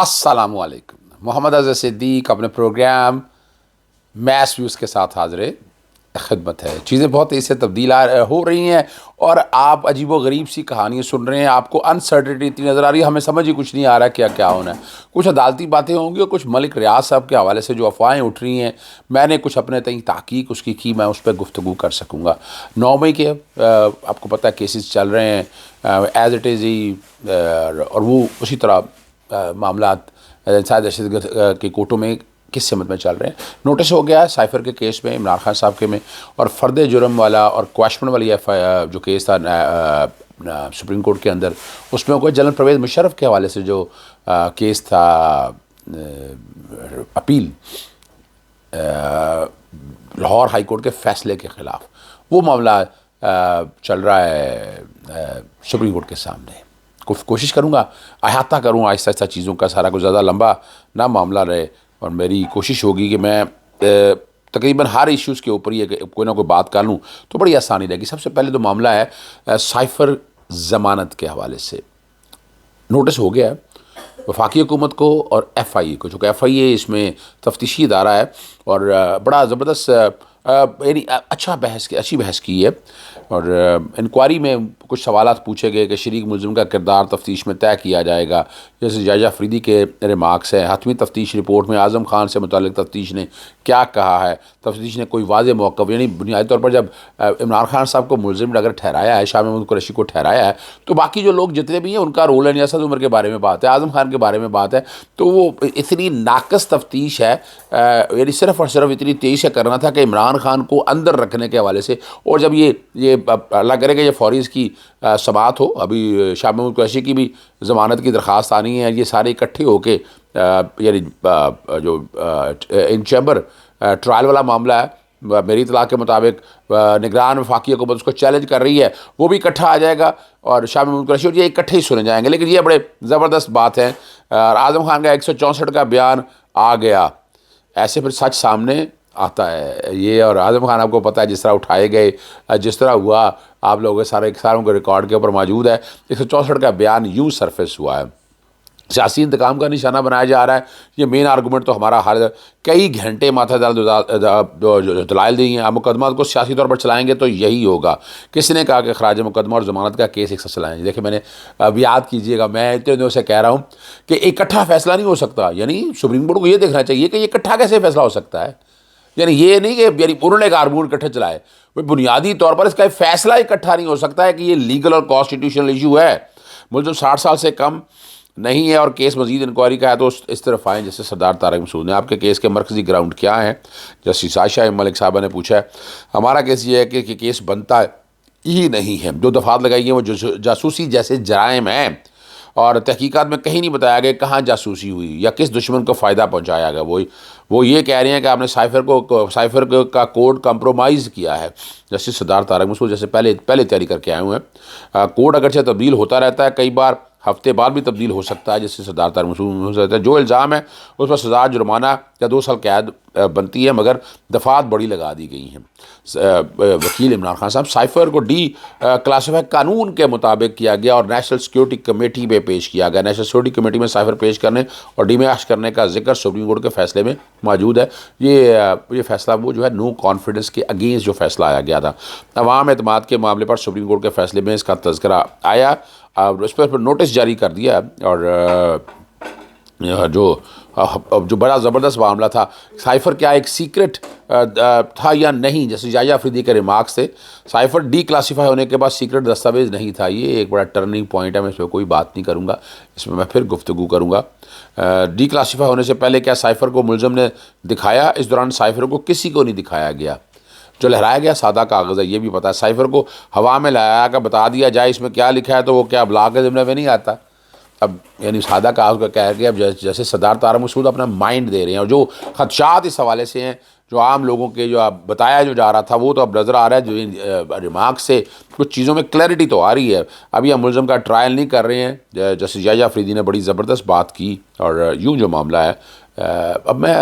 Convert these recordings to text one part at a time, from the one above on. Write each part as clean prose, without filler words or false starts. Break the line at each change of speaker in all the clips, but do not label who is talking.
السلام علیکم. محمد اظہر صدیق اپنے پروگرام میس ویوز کے ساتھ حاضر خدمت ہے. چیزیں بہت تیزی سے تبدیل ہو رہی ہیں اور آپ عجیب و غریب سی کہانیاں سن رہے ہیں. آپ کو انسرٹنٹی اتنی نظر آ رہی ہے, ہمیں سمجھ ہی کچھ نہیں آ رہا کیا کیا ہونا ہے. کچھ عدالتی باتیں ہوں گی اور کچھ ملک ریاض صاحب کے حوالے سے جو افواہیں اٹھ رہی ہیں, میں نے کچھ اپنے تئیں تحقیق اس کی میں اس پہ گفتگو کر سکوں گا. 9 مئی کے آپ کو پتہ ہے کیسز چل رہے ہیں ایز اٹ از ہی, اور وہ اسی طرح معاملات انسداد دہشت گرد کی کوٹوں میں کس سمت میں چل رہے ہیں. نوٹس ہو گیا سائفر کے کیس میں, عمران خان صاحب کے میں, اور فرد جرم والا اور کواشمن والی جو کیس تھا سپریم کورٹ کے اندر, اس میں کوئی جنرل پرویز مشرف کے حوالے سے جو کیس تھا اپیل لاہور ہائی کورٹ کے فیصلے کے خلاف, وہ معاملہ چل رہا ہے سپریم کورٹ کے سامنے. کوشش کروں گا احاطہ کروں آہستہ آہستہ چیزوں کا, سارا کچھ زیادہ لمبا نہ معاملہ رہے, اور میری کوشش ہوگی کہ میں تقریباً ہر ایشوز کے اوپر یہ کوئی نہ کوئی بات کر لوں تو بڑی آسانی رہے گی. سب سے پہلے تو معاملہ ہے سائفر ضمانت کے حوالے سے. نوٹس ہو گیا ہے وفاقی حکومت کو اور ایف آئی اے کو, چونکہ ایف آئی اے اس میں تفتیشی ادارہ ہے اور بڑا زبردست یعنی اچھی بحث کی ہے, اور انکوائری میں کچھ سوالات پوچھے گئے کہ شریک ملزم کا کردار تفتیش میں طے کیا جائے گا. جیسے جائجہ فریدی کے ریمارکس ہیں, حتمی تفتیش رپورٹ میں اعظم خان سے متعلق تفتیش نے کیا کہا ہے, تفتیش نے کوئی واضح موقف, یعنی بنیادی طور پر جب عمران خان صاحب کو ملزم اگر ٹھہرایا ہے, شاہ محمود قریشی کو ٹھہرایا ہے, تو باقی جو لوگ جتنے بھی ہیں ان کا رول ہے. اسد عمر کے بارے میں بات ہے, اعظم خان کے بارے میں بات ہے, تو وہ اتنی ناقص تفتیش ہے, یعنی صرف اور صرف اتنی تیزی سے کرنا تھا کہ عمران خان کو اندر رکھنے کے حوالے سے. اور جب یہ اللہ کرے کہ یہ فوری اس کی سماعت ہو, ابھی شاہ محمود قریشی کی بھی ضمانت کی درخواست آنی ہے, یہ سارے اکٹھے ہو کے یعنی جو ان چیمبر ٹرائل والا معاملہ ہے, میری اطلاع کے مطابق نگران وفاقی حکومت اس کو چیلنج کر رہی ہے, وہ بھی اکٹھا آ جائے گا اور شاہ محمود قریشی اور یہ اکٹھے ہی سنے جائیں گے. لیکن یہ بڑے زبردست بات ہے, اعظم خان کا 164 کا بیان آ گیا, ایسے پھر سچ سامنے آتا ہے یہ. اور اعظم خان آپ کو پتہ ہے جس طرح اٹھائے گئے, جس طرح ہوا, آپ لوگوں کے ساروں کے ریکارڈ کے اوپر موجود ہے. 164 کا بیان یوں سرفیس ہوا ہے, سیاسی انتقام کا نشانہ بنایا جا رہا ہے. یہ مین آرگومنٹ تو ہمارا ہر کئی گھنٹے ماتھے دلائل دی ہیں, آپ مقدمات کو سیاسی طور پر چلائیں گے تو یہی ہوگا. کسی نے کہا کہ خراج مقدمہ اور ضمانت کا کیس ایک ساتھ چلائیں. دیکھیں میں نے اب یاد کیجئے گا, میں اتنے دنوں سے کہہ رہا ہوں کہ اکٹھا فیصلہ نہیں ہو سکتا. یعنی سپریم کورٹ کو یہ دیکھنا چاہیے کہ یہ اکٹھا کیسے فیصلہ ہو سکتا ہے. یعنی یہ نہیں کہ یعنی انہوں نے ایک آرگومنٹ اکٹھے چلائے, بنیادی طور پر اس کا فیصلہ اکٹھا نہیں ہو سکتا ہے کہ یہ لیگل اور کانسٹیٹیوشنل ایشو ہے. ملزم 60 سال سے کم نہیں ہے اور کیس مزید انکوائری کا ہے تو اس طرف آئیں. جیسے سردار طارق مسعود نے, آپ کے کیس کے مرکزی گراؤنڈ کیا ہیں؟ جسٹس عائشہ ملک صاحبہ نے پوچھا ہے. ہمارا کیس یہ ہے کہ کیس بنتا ہی نہیں ہے. جو دفعات لگائی ہیں وہ جاسوسی جیسے جرائم ہیں, اور تحقیقات میں کہیں نہیں بتایا گیا کہاں جاسوسی ہوئی یا کس دشمن کو فائدہ پہنچایا گیا. وہ یہ کہہ رہے ہیں کہ آپ نے سائفر کا کوڈ کمپرومائز کیا ہے. جسٹس سردار طارق مسعود جیسے پہلے تیاری کر کے آئے ہوئے ہیں. کوڈ اگرچہ تبدیل ہوتا رہتا ہے, کئی بار ہفتے بعد بھی تبدیل ہو سکتا ہے, جس سے سردار طارق مسعود ہو سکتا ہے. جو الزام ہے اس پر سزا جرمانہ یا 2 سال قید بنتی ہے, مگر دفعات بڑی لگا دی گئی ہیں. وکیل عمران خان صاحب, سائفر کو ڈی کلاسیفائی قانون کے مطابق کیا گیا اور نیشنل سیکیورٹی کمیٹی میں پیش کیا گیا. نیشنل سیکیورٹی کمیٹی میں سائفر پیش کرنے اور ڈیمیش کرنے کا ذکر سپریم کورٹ کے فیصلے میں موجود ہے. یہ فیصلہ وہ جو ہے نو کانفیڈنس کے اگینسٹ جو فیصلہ آیا گیا تھا, عوام اعتماد کے معاملے پر سپریم کورٹ کے فیصلے میں اس کا تذکرہ آیا, اور اس پر نوٹس جاری کر دیا. اور جو بڑا زبردست معاملہ تھا, سائفر کیا ایک سیکرٹ تھا یا نہیں, جیسے جائجہ فریدی کے ریمارکس تھے, سائفر ڈی کلاسیفائی ہونے کے بعد سیکرٹ دستاویز نہیں تھا. یہ ایک بڑا ٹرننگ پوائنٹ ہے, میں اس پہ کوئی بات نہیں کروں گا, اس میں پھر گفتگو کروں گا. ڈی کلاسیفائی ہونے سے پہلے کیا سائفر کو ملزم نے دکھایا؟ اس دوران سائفر کو کسی کو نہیں دکھایا گیا. جو لہرایا گیا سادہ کاغذ ہے, یہ بھی پتا ہے. سائفر کو ہوا میں لایا کا بتا دیا جائے اس میں کیا لکھا ہے, تو وہ کیا بلا کے ضمن میں نہیں آتا. اب یعنی سادہ کاغذ کا کہہ کے اب جیسے سردار طارق مسعود اپنا مائنڈ دے رہے ہیں, اور جو خدشات اس حوالے سے ہیں جو عام لوگوں کے جو بتایا جو جا رہا تھا وہ تو اب نظر آ رہا ہے. جو ریمارکس سے کچھ چیزوں میں کلیئرٹی تو آ رہی ہے. ابھی ہم ملزم کا ٹرائل نہیں کر رہے ہیں, جیسے جائجہ فریدی نے بڑی زبردست بات کی, اور یوں جو معاملہ ہے. اب میں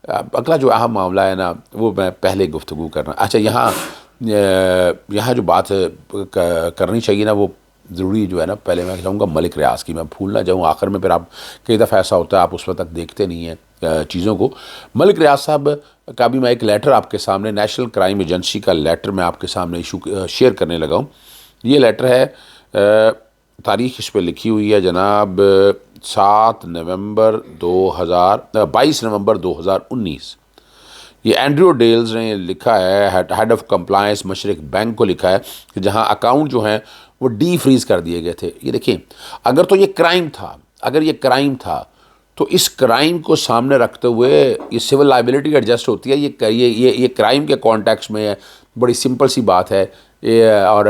اگلا جو اہم معاملہ ہے نا, وہ میں پہلے گفتگو کرنا. اچھا, یہاں جو بات کرنی چاہیے نا, وہ ضروری جو ہے نا، پہلے میں چاہوں گا ملک ریاض کی، میں بھول نہ جاؤں آخر میں، پھر آپ کئی دفعہ ایسا ہوتا ہے آپ اس وقت تک دیکھتے نہیں ہیں چیزوں کو۔ ملک ریاض صاحب کا بھی میں ایک لیٹر آپ کے سامنے، نیشنل کرائم ایجنسی کا لیٹر میں آپ کے سامنے شیئر کرنے لگا ہوں۔ یہ لیٹر ہے، تاریخ اس پہ لکھی ہوئی ہے جناب 22 نومبر 2019۔ یہ اینڈریو ڈیلز نے لکھا ہے، ہیڈ آف کمپلائنس مشرق بینک کو لکھا ہے کہ جہاں اکاؤنٹ جو ہیں وہ ڈی فریز کر دیے گئے تھے۔ یہ دیکھیں، اگر تو یہ کرائم تھا تو اس کرائم کو سامنے رکھتے ہوئے یہ سول لائبلٹی ایڈجسٹ ہوتی ہے، یہ کرائم کے کانٹیکس میں ہے، بڑی سمپل سی بات ہے۔ اور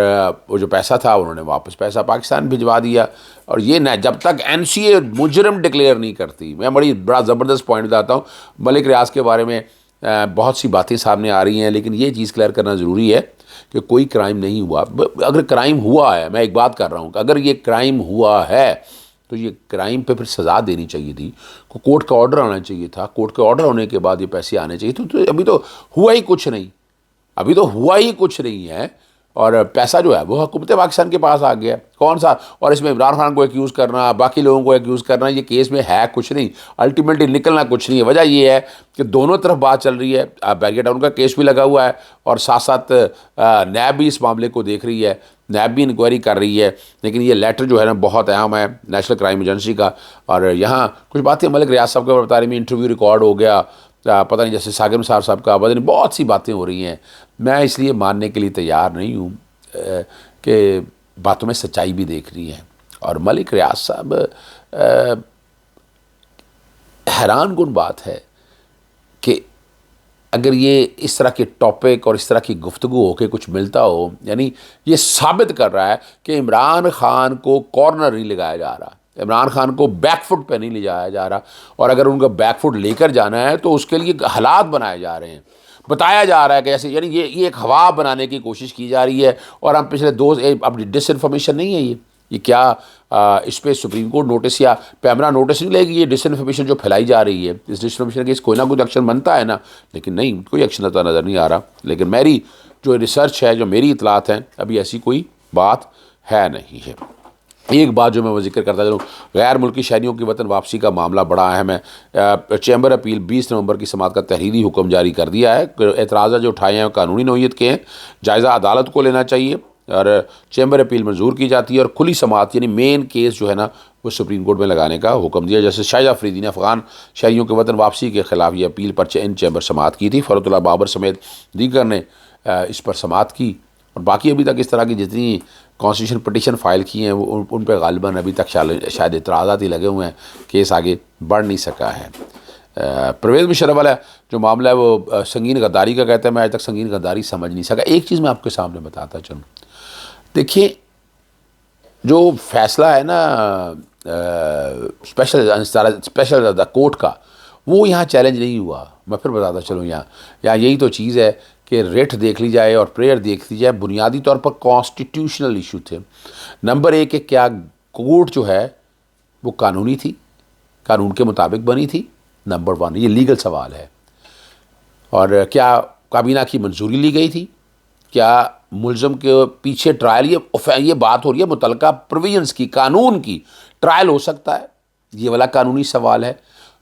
وہ جو پیسہ تھا انہوں نے واپس پیسہ پاکستان بھجوا دیا، اور یہ نہ جب تک این سی اے مجرم ڈکلیئر نہیں کرتی۔ میں بڑا زبردست پوائنٹ بتاتا ہوں، ملک ریاض کے بارے میں بہت سی باتیں سامنے آ رہی ہیں، لیکن یہ چیز کلیئر کرنا ضروری ہے کہ کوئی کرائم نہیں ہوا۔ اگر کرائم ہوا ہے، میں ایک بات کر رہا ہوں کہ اگر یہ کرائم ہوا ہے تو یہ کرائم پہ پھر سزا دینی چاہیے تھی، کورٹ کا آرڈر آنا چاہیے تھا، کورٹ کا آرڈر ہونے کے بعد یہ پیسے آنے چاہیے تو ابھی تو ہوا ہی کچھ نہیں ہے، اور پیسہ جو ہے وہ حکومت پاکستان کے پاس آ گیا۔ کون سا؟ اور اس میں عمران خان کو ایکیوز کرنا، باقی لوگوں کو ایکیوز کرنا، یہ کیس میں ہے کچھ نہیں، الٹیمیٹلی نکلنا کچھ نہیں ہے۔ وجہ یہ ہے کہ دونوں طرف بات چل رہی ہے، بیریئر ٹاؤن کا کیس بھی لگا ہوا ہے، اور ساتھ ساتھ نیب بھی اس معاملے کو دیکھ رہی ہے، نیب بھی انکوائری کر رہی ہے۔ لیکن یہ لیٹر جو ہے نا بہت اہم ہے نیشنل کرائم ایجنسی کا، اور یہاں کچھ باتیں ملک ریاض صاحب کے بتا رہی میں، انٹرویو ریکارڈ ہو گیا، پتہ نہیں جیسے ساگر نثار صاحب کا، پتہ نہیں بہت سی باتیں ہو رہی ہیں۔ میں اس لیے ماننے کے لیے تیار نہیں ہوں کہ باتوں میں سچائی بھی دیکھ رہی ہے۔ اور ملک ریاض صاحب، حیران کن بات ہے کہ اگر یہ اس طرح کے ٹاپک اور اس طرح کی گفتگو ہو کے کچھ ملتا ہو، یعنی یہ ثابت کر رہا ہے کہ عمران خان کو کارنر نہیں لگایا جا رہا، عمران خان کو بیک فٹ پہ نہیں لے جایا جا رہا، اور اگر ان کا بیک فٹ لے کر جانا ہے تو اس کے لیے حالات بنائے جا رہے ہیں، بتایا جا رہا ہے کہ ایسے، یعنی یہ ایک ہوا بنانے کی کوشش کی جا رہی ہے۔ اور ہم پچھلے اب ڈس انفارمیشن نہیں ہے یہ کیا اس پہ سپریم کورٹ نوٹس یا پیمرا نوٹس نہیں لے گی؟ یہ ڈس انفارمیشن جو پھیلائی جا رہی ہے، اس ڈس انفارمیشن کے کوئی نہ کوئی ایکشن بنتا ہے نا، لیکن نہیں، کوئی ایکشن ہوتا نظر نہیں آ رہا۔ لیکن میری جو ریسرچ ہے، جو میری اطلاعات ہیں، ابھی ایسی کوئی بات ہے نہیں ہے۔ ایک بات جو میں وہ ذکر کرتا چلوں، غیر ملکی شہریوں کی وطن واپسی کا معاملہ بڑا اہم ہے۔ چیمبر اپیل 20 نومبر کی سماعت کا تحریری حکم جاری کر دیا ہے۔ اعتراضات جو اٹھائے ہیں قانونی نوعیت کے ہیں، جائزہ عدالت کو لینا چاہیے، اور چیمبر اپیل منظور کی جاتی ہے، اور کھلی سماعت یعنی مین کیس جو ہے نا وہ سپریم کورٹ میں لگانے کا حکم دیا۔ جیسے شاہجہاں افریدی نے افغان شہریوں کے وطن واپسی کے خلاف یہ اپیل پر ان چیمبر سماعت کی تھی، فرحت اللہ بابر سمیت دیگر نے اس پر سماعت کی، اور باقی ابھی تک اس طرح کی جتنی کانسٹیٹیوشن پٹیشن فائل کی ہیں وہ ان پہ غالباً ابھی تک شاید اعتراضات ہی لگے ہوئے ہیں، کیس آگے بڑھ نہیں سکا ہے۔ پرویز مشرف والا جو معاملہ ہے وہ سنگین غداری کا کہتا ہے، میں آج تک سنگین غداری سمجھ نہیں سکا۔ ایک چیز میں آپ کے سامنے بتاتا چلوں، دیکھیں جو فیصلہ ہے نا اسپیشل کورٹ کا، وہ یہاں چیلنج نہیں ہوا۔ میں پھر بتاتا چلوں، یہاں یہی تو چیز ہے کہ ریٹ دیکھ لی جائے اور پریئر دیکھ لی جائے، بنیادی طور پر کانسٹیٹیوشنل ایشو تھے۔ نمبر ایک کہ کیا کورٹ جو ہے وہ قانونی تھی، قانون کے مطابق بنی تھی، نمبر 1 یہ لیگل سوال ہے۔ اور کیا کابینہ کی منظوری لی گئی تھی، کیا ملزم کے پیچھے ٹرائل، یہ بات ہو رہی ہے متعلقہ پروویژنس کی، قانون کی، ٹرائل ہو سکتا ہے، یہ والا قانونی سوال ہے۔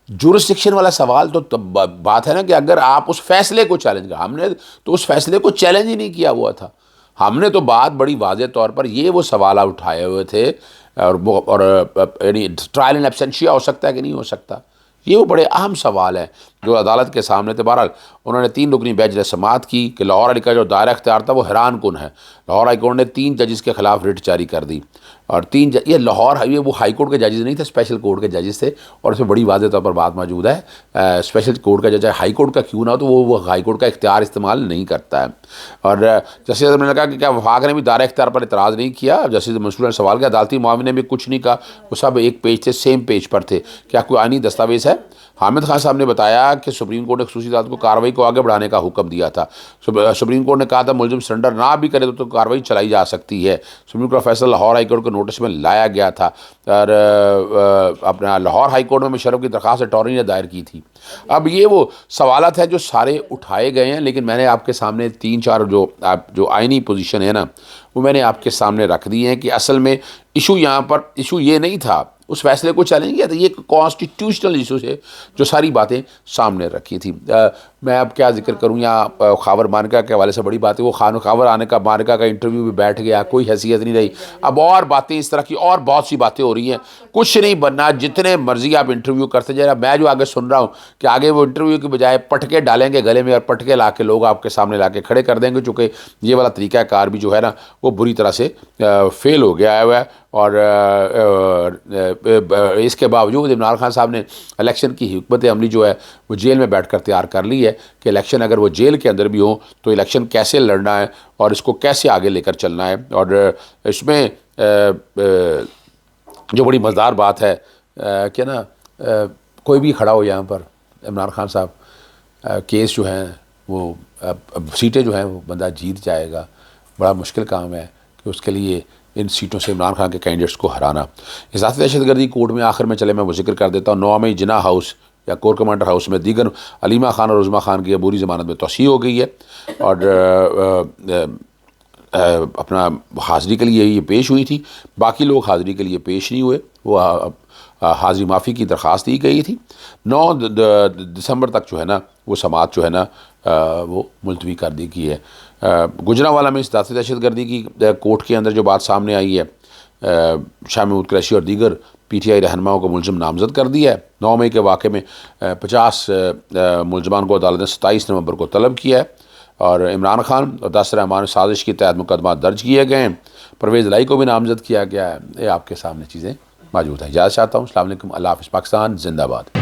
جورسڈکشن والا سوال تو بات ہے نا کہ اگر آپ اس فیصلے کو چیلنج کر، ہم نے تو اس فیصلے کو چیلنج ہی نہیں کیا ہوا تھا، ہم نے تو بات بڑی واضح طور پر یہ وہ سوالات اٹھائے ہوئے تھے، اور یعنی ٹرائل ان ایبسینشیا ہو سکتا ہے کہ نہیں ہو سکتا، یہ وہ بڑے اہم سوال ہیں جو عدالت کے سامنے تھے۔ بہرحال انہوں نے 3 رکنی بینچ نے سماعت کی کہ لاہور ہائی کا جو دائرہ اختیار تھا وہ حیران کن ہے۔ لاہور ہائی کورٹ نے 3 ججز کے خلاف ریٹ جاری کر دی، اور 3 یہ لاہور ہائی وہ ہائی کورٹ کے ججز نہیں تھے، اسپیشل کورٹ کے ججز تھے، اور اس میں بڑی واضح طور پر بات موجود ہے، اسپیشل کورٹ کا جج ہائی کورٹ کا کیوں نہ ہو تو وہ ہائی کورٹ کا اختیار استعمال نہیں کرتا ہے۔ اور جسٹس اعظم نے کہا کہ کیا وفاق نے بھی دائرہ اختیار پر اعتراض نہیں کیا؟ جسٹس منصور نے سوال کیا، عدالتی معاون نے بھی کچھ نہیں کہا، وہ سب ایک پیج تھے، سیم پیج پر تھے، کیا کوئی آئینی دستاویز ہے ہے. حامد خان صاحب نے بتایا کہ سپریم کورٹ نے خصوصی عدالت کو کارروائی کو آگے بڑھانے کا حکم دیا تھا. سپریم کورٹ نے کہا تھا ملزم سرنڈر نہ بھی کرے تو کارروائی چلائی جا سکتی ہے. سپریم کورٹ کا فیصلہ لاہور ہائی کورٹ کے نوٹس میں لایا گیا تھا اور اپنا لاہور ہائی کورٹ میں مشرف کی درخواست اٹارنی نے دائر کی تھی. اب یہ وہ سوالات ہیں جو سارے اٹھائے گئے ہیں، لیکن میں نے آپ کے سامنے 3-4 جو آئینی پوزیشن ہے نا وہ میں نے آپ کے سامنے رکھ دی ہیں کہ اصل میں ایشو یہاں پر ایشو یہ نہیں تھا اس فیصلے کو چیلنج کیا تھا، یہ کانسٹیٹیوشنل ایشو ہے جو ساری باتیں سامنے رکھی تھی. میں اب کیا ذکر کروں، یہاں خاور مانکا کے حوالے سے بڑی بات ہے، وہ خاور آنے کا مانکا کا انٹرویو بھی بیٹھ گیا، کوئی حیثیت نہیں رہی. اب اور باتیں اس طرح کی اور بہت سی باتیں ہو رہی ہیں، کچھ نہیں بننا، جتنے مرضی آپ انٹرویو کرتے جائیں. میں جو آگے سن رہا ہوں کہ آگے وہ انٹرویو کی بجائے پٹکے ڈالیں گے گلے میں اور پٹکے لا کے لوگ آپ کے سامنے لا کے کھڑے کر دیں گے، چونکہ یہ والا طریقہ کار بھی جو ہے نا وہ بری طرح سے فیل ہو گیا ہے. اور اس کے باوجود عمران خان صاحب نے الیکشن کی حکمت عملی جو ہے وہ جیل میں بیٹھ کر تیار کر لی ہے کہ الیکشن اگر وہ جیل کے اندر بھی ہوں تو الیکشن کیسے لڑنا ہے اور اس کو کیسے آگے لے کر چلنا ہے. اور اس میں جو بڑی مزیدار بات ہے کہ نا کوئی بھی کھڑا ہو یہاں پر عمران خان صاحب کیس جو ہیں وہ سیٹیں جو ہیں وہ بندہ جیت جائے گا. بڑا مشکل کام ہے کہ اس کے لیے ان سیٹوں سے عمران خان کے کینڈیڈیٹس کو ہرانا. ذاتی دہشت گردی کوڈ میں آخر میں چلے میں وہ ذکر کر دیتا ہوں. 9 مئی جناح ہاؤس یا کور کمانڈر ہاؤس میں دیگر علیمہ خان اور عظمیٰ خان کی عبوری ضمانت میں توسیع ہو گئی ہے اور اپنا حاضری کے لیے یہ پیش ہوئی تھی. باقی لوگ حاضری کے لیے پیش نہیں ہوئے، وہ حاضری معافی کی درخواست دی گئی تھی. 9 دسمبر تک جو ہے نا وہ سماعت جو ہے نا وہ ملتوی کر دی گئی ہے. گجرانوالہ میں اس ذاتی دہشت گردی کی کوٹ کے اندر جو بات سامنے آئی ہے، شاہ محمود قریشی اور دیگر پی ٹی آئی رہنماؤں کو ملزم نامزد کر دیا ہے. 9 مئی کے واقعے میں 50 ملزمان کو عدالت نے 27 نومبر کو طلب کیا ہے اور عمران خان اور 10 رحمان سازش کے تحت مقدمات درج کیے گئے ہیں. پرویز الہی کو بھی نامزد کیا گیا ہے. یہ آپ کے سامنے چیزیں موجود ہیں. اجازت چاہتا ہوں. السلام علیکم. اللہ حافظ. پاکستان زندہ باد.